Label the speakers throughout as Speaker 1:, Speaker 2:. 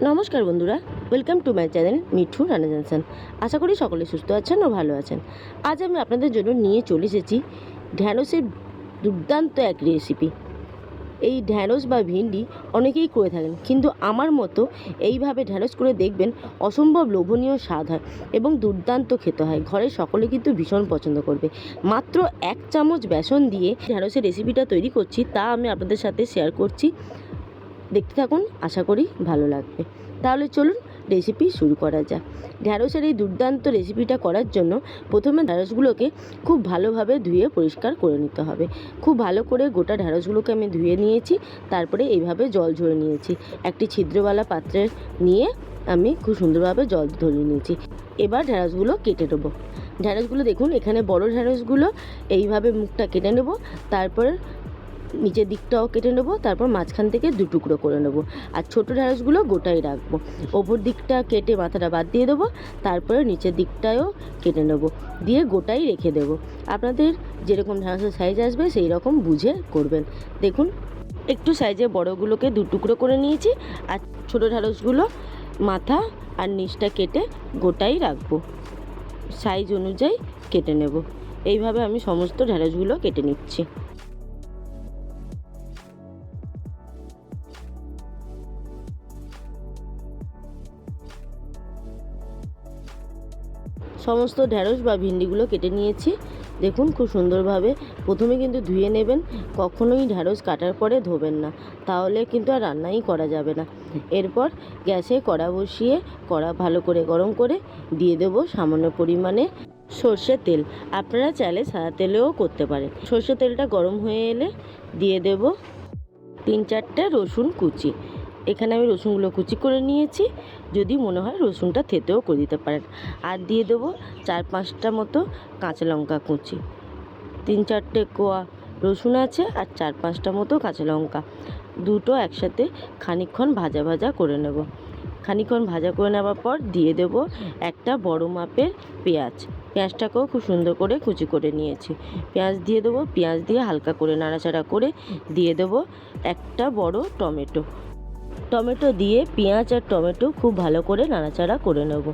Speaker 1: নমস্কার বন্ধুরা, welcome to my channel Mithu Rana Jansan. আশা করি সকলে সুস্থ আছেন ও ভালো আছেন। আজ আমি আপনাদের জন্য নিয়ে চলে এসেছি ঢ্যাঁড়সের দুর্দান্ত এক রেসিপি। এই ঢ্যাঁড়স বা ভিন্ডি অনেকেই করে থাকেন, কিন্তু আমার মতো এইভাবে ঢ্যাঁড়স করে দেখবেন, অসম্ভব লোভনীয় স্বাদ হয় এবং দুর্দান্ত খেতে হয়। ঘরের সকলে কিন্তু ভীষণ পছন্দ করবে। মাত্র 1 চামচ বেসন দিয়ে ঢ্যাঁড়সের রেসিপিটা তৈরি করছি, তা আমি আপনাদের সাথে শেয়ার করছি। দেখতে থাকুন, আশা করি ভালো লাগবে। তাহলে চলুন রেসিপি শুরু করা যাক। ঢ্যাঁড়সের এই দুর্দান্ত রেসিপিটা করার জন্য প্রথমে ঢ্যাঁড়সগুলোকে খুব ভালোভাবে ধুয়ে পরিষ্কার করে নিতে হবে। খুব ভালো করে গোটা ঢ্যাঁড়সগুলোকে আমি ধুয়ে নিয়েছি, তারপরে এইভাবে জল ঝরে নিয়েছি। একটি ছিদ্রওয়ালা পাত্রে নিয়ে আমি খুব সুন্দরভাবে জল ঝরিয়ে নিয়েছি। এবার ঢ্যাঁড়সগুলো কেটে নেবো। ঢ্যাঁড়সগুলো দেখুন, এখানে বড় ঢ্যাঁড়সগুলো এইভাবে মুখটা কেটে নেব, তারপর নিচের দিকটাও কেটে নেবো, তারপর মাঝখান থেকে 2 টুকরো করে নেবো। আর ছোটো ঢ্যাঁড়সগুলো গোটাই রাখবো। ওপর দিকটা কেটে মাথাটা বাদ দিয়ে দেবো, তারপরে নিচের দিকটাও কেটে নেবো, দিয়ে গোটাই রেখে দেবো। আপনাদের যেরকম ঢ্যাঁড়সের সাইজ আসবে সেই রকম বুঝে করবেন। দেখুন, একটু সাইজে বড়গুলোকে 2 টুকরো করে নিয়েছি, আর ছোটো ঢ্যাঁড়সগুলো মাথা আর নিচটা কেটে গোটাই রাখবো। সাইজ অনুযায়ী কেটে নেব। এইভাবে আমি সমস্ত ঢ্যাঁড়সগুলো কেটে নিচ্ছি। সমস্ত ঢ্যাঁড়স বা ভিন্ডিগুলো কেটে নিয়েছি। দেখুন, খুব সুন্দরভাবে প্রথমে কিন্তু ধুয়ে নেবেন। কখনোই ঢ্যাঁড়স কাটার পরে ধোবেন না, তাহলে কিন্তু আর রান্নাই করা যাবে না। এরপর গ্যাসে কড়া বসিয়ে কড়া ভালো করে গরম করে দিয়ে দেবো সামান্য পরিমাণে সর্ষের তেল। আপনারা চাইলে সাদা তেলেও করতে পারেন। সর্ষের তেলটা গরম হয়ে এলে দিয়ে দেব 3-4টে রসুন কুচি। এখানে আমি রসুনগুলো কুচি করে নিয়েছি, যদি মনে হয় রসুনটা থেতেও করে দিতে পারেন। আর দিয়ে দেবো 4-5টা মতো কাঁচা লঙ্কা কুচি। 3-4টে কোয়া রসুন আছে আর 4-5টা মতো কাঁচা লঙ্কা, দুটো একসাথে খানিকক্ষণ ভাজা ভাজা করে নেব। খানিকক্ষণ ভাজা করে নেওয়ার পর দিয়ে দেব একটা বড় মাপের পেঁয়াজ। পেঁয়াজটাকেও খুব সুন্দর করে কুচি করে নিয়েছি। পেঁয়াজ দিয়ে দেবো। পেঁয়াজ দিয়ে হালকা করে নাড়াচাড়া করে দিয়ে দেবো একটা বড় টমেটো। টমেটো দিয়ে পেঁয়াজ আর টমেটো খুব ভালো করে নাড়াচাড়া করে নেব।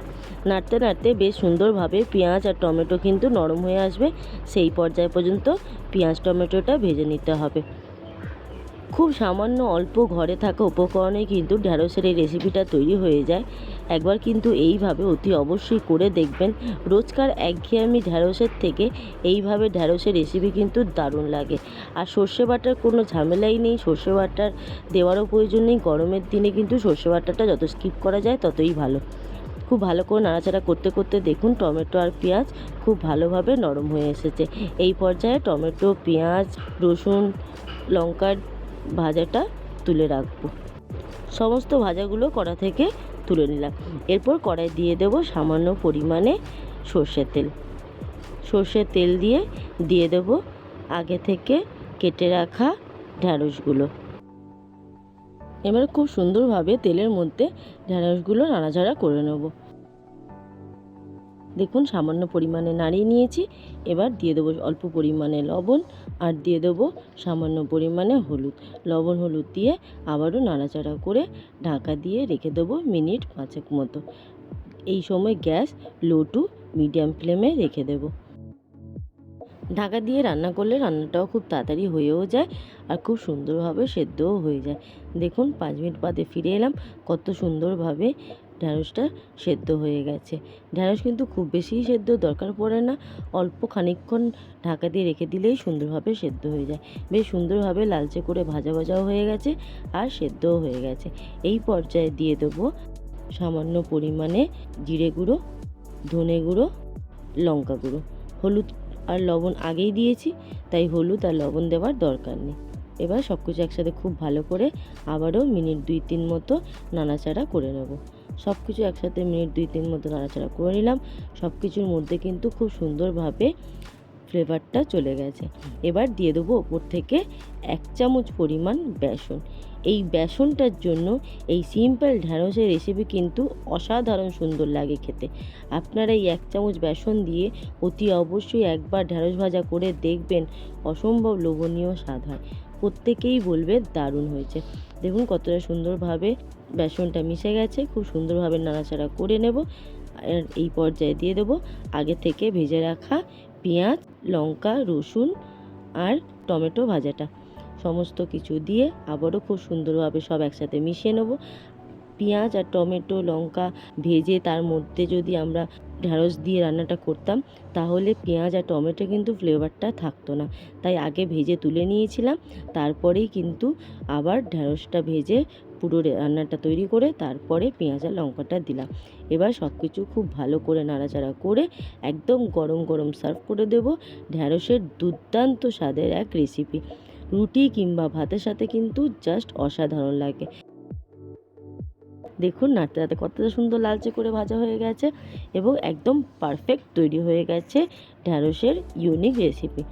Speaker 1: নাড়তে নাড়তে বেশ সুন্দরভাবে পেঁয়াজ আর টমেটো কিন্তু নরম হয়ে আসবে, সেই পর্যায় পর্যন্ত পেঁয়াজ টমেটোটা ভেজে নিতে হবে। খুব সামান্য অল্প ঘরে থাকা উপকরণে কিন্তু ঢ্যাঁড়সের এই রেসিপিটা তৈরি হয়ে যায়। একবার কিন্তু এইভাবে অতি অবশ্যই করে দেখবেন। রোজকার একঘেয়েমি ঢ্যাঁড়সের থেকে এইভাবে ঢ্যাঁড়সের রেসিপি কিন্তু দারুণ লাগে। আর সর্ষে বাটার কোনো ঝামেলাই নেই, সর্ষে বাটার দেওয়ারও প্রয়োজন নেই। গরমের দিনে কিন্তু সর্ষে বাটাটা যত স্কিপ করা যায় ততই ভালো। খুব ভালো করে নাড়াচাড়া করতে করতে দেখুন টমেটো আর পেঁয়াজ খুব ভালোভাবে নরম হয়ে এসেছে। এই পর্যায়ে টমেটো, পেঁয়াজ, রসুন, লঙ্কার ভাজাটা তুলে রাখবো। সমস্ত ভাজাগুলো কড়া থেকে তুলে নিলাম। এরপর কড়াই দিয়ে দেব সামান্য পরিমাণে সর্ষের তেল। সর্ষের তেল দিয়ে দেব আগে থেকে কেটে রাখা ঢ্যাঁড়সগুলো। এবার খুব সুন্দরভাবে তেলের মধ্যে ঢ্যাঁড়সগুলো নাড়াচাড়া করে নেব। দেখুন, সামান্য পরিমাণে নাড়িয়ে নিয়েছি। এবার দিয়ে দেবো অল্প পরিমাণে লবণ আর দিয়ে দেবো সামান্য পরিমাণে হলুদ। লবণ হলুদ দিয়ে আবারও নাড়াচাড়া করে ঢাকা দিয়ে রেখে দেবো মিনিট 5 মতো। এই সময় গ্যাস লো টু মিডিয়াম ফ্লেমে রেখে দেবো। ঢাকা দিয়ে রান্না করলে রান্নাটাও খুব তাড়াতাড়ি হয়েও যায় আর খুব সুন্দরভাবে সেদ্ধও হয়ে যায়। দেখুন, 5 মিনিট বাদে ফিরে এলাম। কত সুন্দরভাবে ঢ্যাঁড়সটা সেদ্ধ হয়ে গেছে। ঢ্যাঁড়স কিন্তু খুব বেশি সেদ্ধ দরকার পড়ে না, অল্প খানিকক্ষণ ঢাকা দিয়ে রেখে দিলেই সুন্দরভাবে সেদ্ধ হয়ে যায়। বেশ সুন্দরভাবে লালচে করে ভাজা ভাজাও হয়ে গেছে আর সেদ্ধও হয়ে গেছে। এই পর্যায়ে দিয়ে দেবো সামান্য পরিমাণে জিরে গুঁড়ো, ধনে গুঁড়ো, লঙ্কা গুঁড়ো। হলুদ আর লবণ আগেই দিয়েছি, তাই হলুদ আর লবণ দেওয়ার দরকার নেই। এবার সব কিছু একসাথে খুব ভালো করে আবারও মিনিট 2-3 মতো নাড়াচাড়া করে নেব। সব কিছু একসাথে মিনিট 2-3 মতো নাড়াচাড়া করে নিলাম। সব কিছুর মধ্যে কিন্তু খুব সুন্দরভাবে ফ্লেভারটা চলে গেছে। এবার দিয়ে দেবো ওপর থেকে 1 চামচ পরিমাণ বেসন। এই বেসনটার জন্য এই সিম্পল ঢ্যাঁড়সের রেসিপি কিন্তু অসাধারণ সুন্দর লাগে খেতে। আপনারা এই 1 চামচ বেসন দিয়ে অতি অবশ্যই একবার ঢ্যাঁড়স ভাজা করে দেখবেন, অসম্ভব লোভনীয় স্বাদ হয়। প্রত্যেকেই বলবে দারুণ হয়েছে। দেখুন কতটা সুন্দরভাবে বেসনটা মিশে গেছে। খুব সুন্দরভাবে নাড়াচাড়া করে নেব। আর এই পর্যায়ে দিয়ে দেবো আগে থেকে ভেজে রাখা পেঁয়াজ, লঙ্কা, রসুন আর টমেটো ভাজাটা। সমস্ত কিছু দিয়ে আবারও খুব সুন্দরভাবে সব একসাথে মিশিয়ে নেব। পেঁয়াজ আর টমেটো, লঙ্কা ভেজে তার মধ্যে যদি আমরা ঢ্যাঁড়স দিয়ে রান্নাটা করতাম তাহলে পেঁয়াজ আর টমেটো কিন্তু ফ্লেভারটা থাকতো না। তাই আগে ভেজে তুলে নিয়েছিলাম, তারপরেই কিন্তু আবার ঢ্যাঁড়সটা ভেজে পুরো রান্নাটা তৈরি করে তারপরে পেঁয়াজ আর লঙ্কাটা দিলাম। এবার সব কিছু খুব ভালো করে নাড়াচাড়া করে একদম গরম গরম সার্ভ করে দেব। ঢ্যাঁড়সের দুর্দান্ত স্বাদের এক রেসিপি। রুটি কিংবা ভাতের সাথে কিন্তু জাস্ট অসাধারণ লাগে। দেখুন নাড়তে নাড়তে কতটা সুন্দর লালচে করে ভাজা হয়ে গেছে এবং একদম পারফেক্ট তৈরি হয়ে গেছে ঢ্যাঁড়সের ইউনিক রেসিপি।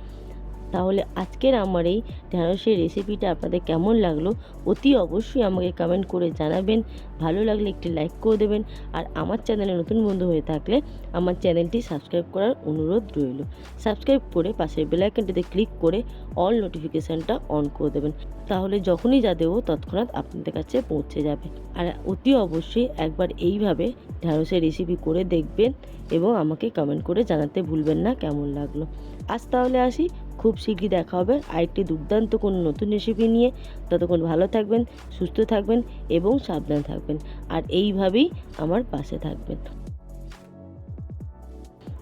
Speaker 1: তাহলে আজকের আমার এই ঢ্যাঁড়সের রেসিপিটা আপনাদের কেমন লাগলো অতি অবশ্যই আমাকে কমেন্ট করে জানাবেন। ভালো লাগলে একটি লাইক করে দেবেন। আর আমার চ্যানেলে নতুন বন্ধু হয়ে থাকলে আমার চ্যানেলটি সাবস্ক্রাইব করার অনুরোধ রইল। সাবস্ক্রাইব করে পাশের বেল আইকনটিতে ক্লিক করে অল নোটিফিকেশানটা অন করে দেবেন। তাহলে যখনই যা দেবো তৎক্ষণাৎ আপনাদের কাছে পৌঁছে যাবে। আর অতি অবশ্যই একবার এইভাবে ঢ্যাঁড়সের রেসিপি করে দেখবেন এবং আমাকে কমেন্ট করে জানাতে ভুলবেন না কেমন লাগলো। আজ তাহলে আসি, খুব শীঘ্রই দেখা হবে আরেকটি দুর্দান্ত কোনো নতুন রেসিপি নিয়ে। ততক্ষণ ভালো থাকবেন, সুস্থ থাকবেন এবং সাবধান থাকবেন। আর এইভাবেই আমার পাশে থাকবেন।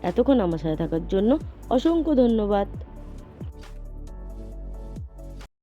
Speaker 1: এতক্ষণ আমার সাথে থাকার জন্য অসংখ্য ধন্যবাদ।